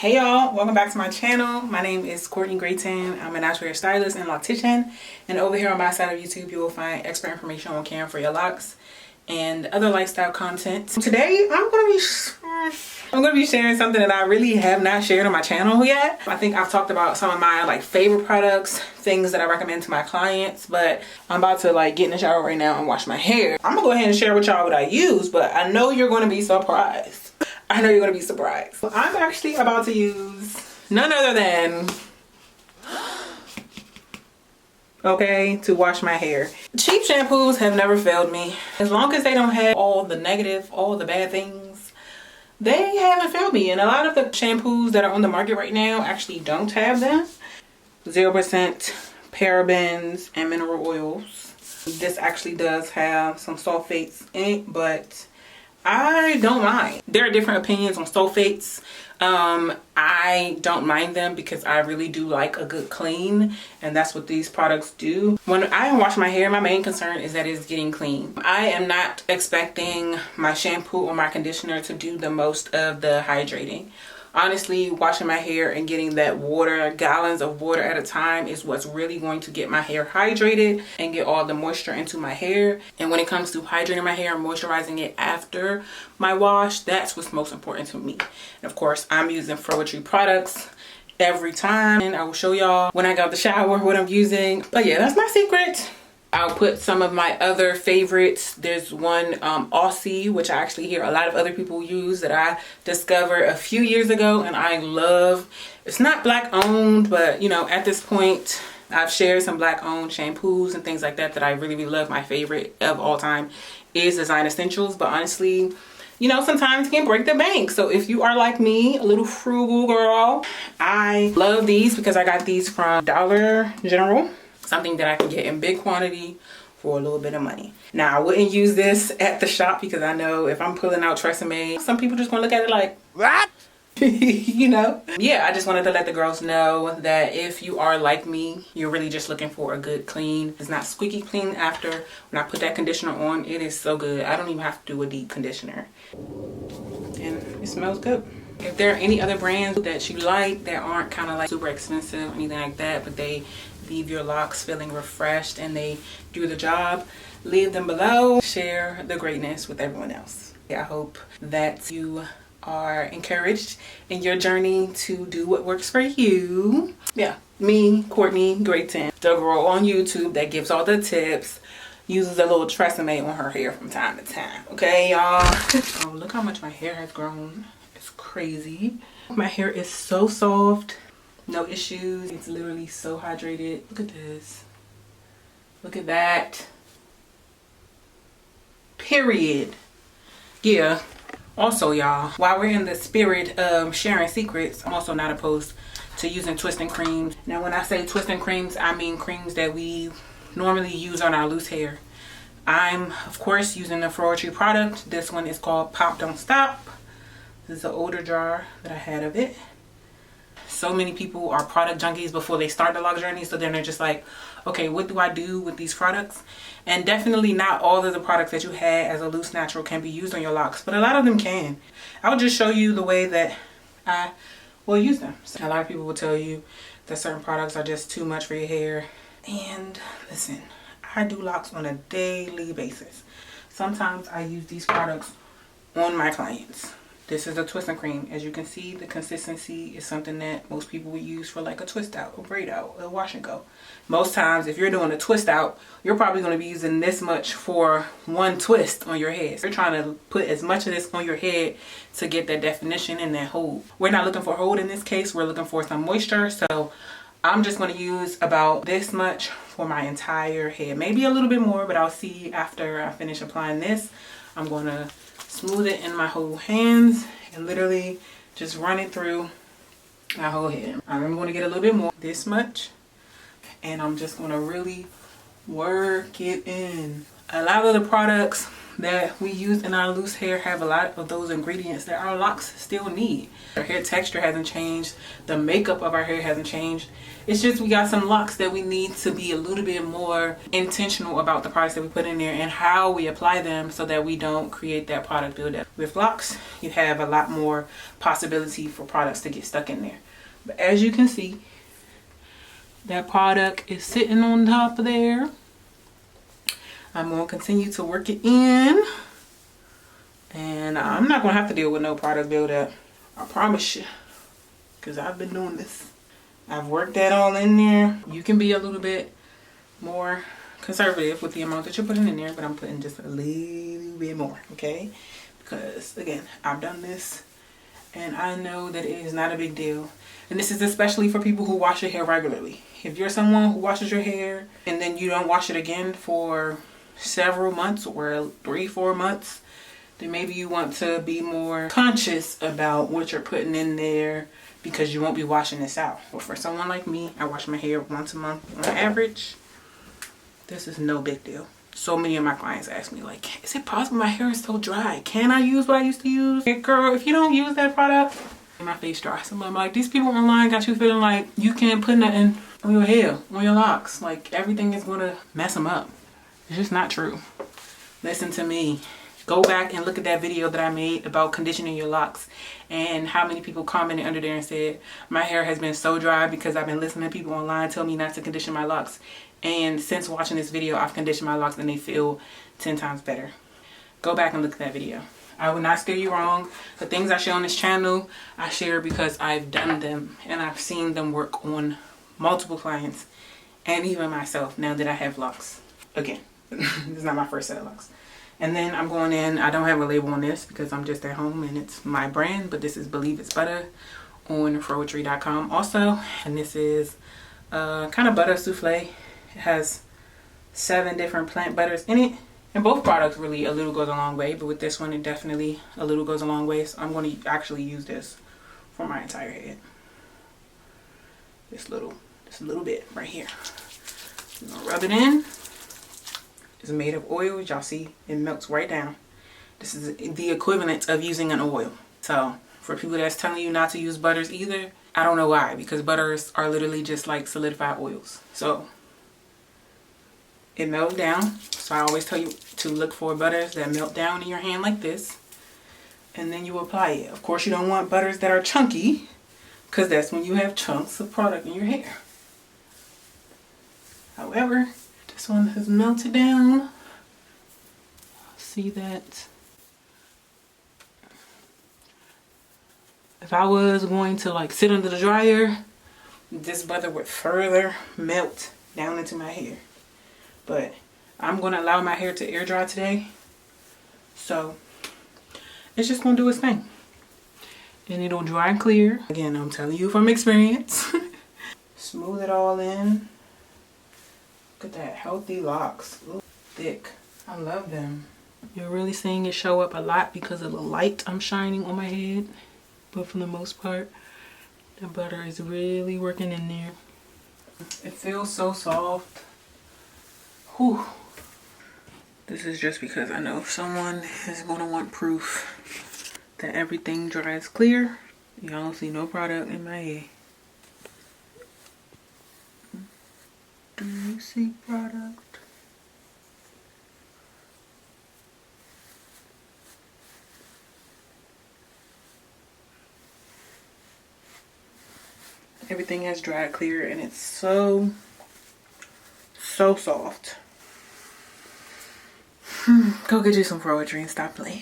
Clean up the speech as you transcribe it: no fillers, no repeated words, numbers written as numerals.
Hey y'all, welcome back to my channel. My name is Courtney Grayton. I'm a natural hair stylist and loctician, and over here on my side of YouTube you will find expert information on caring for your locks and other lifestyle content. Today I'm gonna be sharing something that I really have not shared on my channel yet. I think I've talked about some of my favorite products, things that I recommend to my clients, but I'm about to get in the shower right now and wash my hair. I'm gonna go ahead and share with y'all what I use, but I know you're gonna be surprised. I know you're gonna be surprised. So I'm actually about to use none other than, to wash my hair. Cheap shampoos have never failed me. As long as they don't have all the negative, all the bad things, they haven't failed me. And a lot of the shampoos that are on the market right now actually don't have them. 0% parabens and mineral oils. This actually does have some sulfates in it, but I don't mind. There are different opinions on sulfates. I don't mind them because I really do like a good clean, and that's what these products do. When I wash my hair, my main concern is that it's getting clean. I am not expecting my shampoo or my conditioner to do the most of the hydrating. Honestly, washing my hair and getting that water, gallons of water at a time, is what's really going to get my hair hydrated and get all the moisture into my hair. And when it comes to hydrating my hair and moisturizing it after my wash, that's what's most important to me. And of course, I'm using frugal products every time, and I will show y'all when I get out the shower what I'm using. But yeah, that's my secret. I'll put some of my other favorites. There's one a.way, which I actually hear a lot of other people use, that I discovered a few years ago and I love. It's not black owned, but at this point I've shared some black owned shampoos and things like that that I really love. My favorite of all time is Design Essentials, but honestly, sometimes you can break the bank. So if you are like me, a little frugal girl, I love these because I got these from Dollar General. Something that I can get in big quantity for a little bit of money. Now, I wouldn't use this at the shop because I know if I'm pulling out Tresemme, some people just gonna look at it like, what? Yeah, I just wanted to let the girls know that if you are like me, you're really just looking for a good clean. It's not squeaky clean after. When I put that conditioner on, it is so good. I don't even have to do a deep conditioner. And it smells good. If there are any other brands that you like that aren't kind of super expensive or anything like that, but they leave your locks feeling refreshed and they do the job, leave them below. Share the greatness with everyone else. I hope that you are encouraged in your journey to do what works for you. Yeah, me, Courtney Grayton, the girl on YouTube that gives all the tips, uses a little Tresemme on her hair from time to time. Okay, y'all. Oh, look how much my hair has grown. It's crazy. My hair is so soft. No issues. It's literally so hydrated. Look at this. Look at that. Period. Yeah. Also, y'all, while we're in the spirit of sharing secrets, I'm also not opposed to using twisting creams. Now, when I say twisting creams, I mean creams that we normally use on our loose hair. I'm, of course, using the frugal product. This one is called Pop Don't Stop. This is an older jar that I had of it. So many people are product junkies before they start the lock journey, so then they're just like, okay, what do I do with these products? And definitely not all of the products that you had as a loose natural can be used on your locks, but a lot of them can. I will just show you the way that I will use them. So a lot of people will tell you that certain products are just too much for your hair. And listen, I do locks on a daily basis. Sometimes I use these products on my clients. This is a twisting cream. As you can see, the consistency is something that most people would use for a twist out, a braid out, a wash and go. Most times, if you're doing a twist out, you're probably going to be using this much for one twist on your head. So you're trying to put as much of this on your head to get that definition and that hold. We're not looking for hold in this case. We're looking for some moisture. So I'm just going to use about this much for my entire head. Maybe a little bit more, but I'll see after I finish applying this. I'm going to smooth it in my whole hands and literally just run it through my whole head. I'm going to get a little bit more, this much, and I'm just going to really work it in. A lot of the products that we use in our loose hair have a lot of those ingredients that our locks still need. Our hair texture hasn't changed. The makeup of our hair hasn't changed. It's just we got some locks that we need to be a little bit more intentional about the products that we put in there and how we apply them so that we don't create that product buildup. With locks, you have a lot more possibility for products to get stuck in there. But as you can see, that product is sitting on top of there. I'm going to continue to work it in. And I'm not going to have to deal with no product buildup. I promise you. Because I've been doing this. I've worked that all in there. You can be a little bit more conservative with the amount that you're putting in there. But I'm putting just a little bit more. Okay? Because, again, I've done this. And I know that it is not a big deal. And this is especially for people who wash your hair regularly. If you're someone who washes your hair and then you don't wash it again for several months or 3-4 months, then maybe you want to be more conscious about what you're putting in there because you won't be washing this out. But for someone like me, I wash my hair once a month on average. This is no big deal. So many of my clients ask me, like, is it possible my hair is so dry? Can I use what I used to use? Hey, girl, if you don't use that product, my face dry. So I'm like, these people online got you feeling like you can't put nothing on your hair, on your locks. Like, everything is gonna mess them up. It's just not true. Listen to me. Go back and look at that video that I made about conditioning your locks and how many people commented under there and said, my hair has been so dry because I've been listening to people online tell me not to condition my locks. And since watching this video, I've conditioned my locks and they feel 10 times better. Go back and look at that video. I will not steer you wrong. The things I share on this channel, I share because I've done them and I've seen them work on multiple clients and even myself now that I have locks. Again, this is not my first set of locks. And then I'm going in, I don't have a label on this because I'm just at home and it's my brand, but this is Believe It's Butter on frugal.com also. And this is kind of butter souffle. It has 7 different plant butters in it. And both products really a little goes a long way, but with this one it definitely a little goes a long way. So I'm going to actually use this for my entire head. Just a little bit right here. I'm going to rub it in. It's made of oil. Y'all see it melts right down. This is the equivalent of using an oil. So for people that's telling you not to use butters either, I don't know why, because butters are literally just like solidified oils. So it melts down. So I always tell you to look for butters that melt down in your hand like this. And then you apply it. Of course you don't want butters that are chunky, because that's when you have chunks of product in your hair. However, this one has melted down. See that? If I was going to like sit under the dryer, this butter would further melt down into my hair. But I'm going to allow my hair to air dry today. So it's just going to do its thing. And it'll dry and clear. Again, I'm telling you from experience. Smooth it all in. Look at that, healthy locks. Ooh, thick. I love them. You're really seeing it show up a lot because of the light I'm shining on my head. But for the most part, the butter is really working in there. It feels so soft. Whew. This is just because I know someone is going to want proof that everything dries clear. Y'all don't see no product in my hair. Do you see product? Everything has dried clear and it's so soft. Go get you some poetry and stop playing.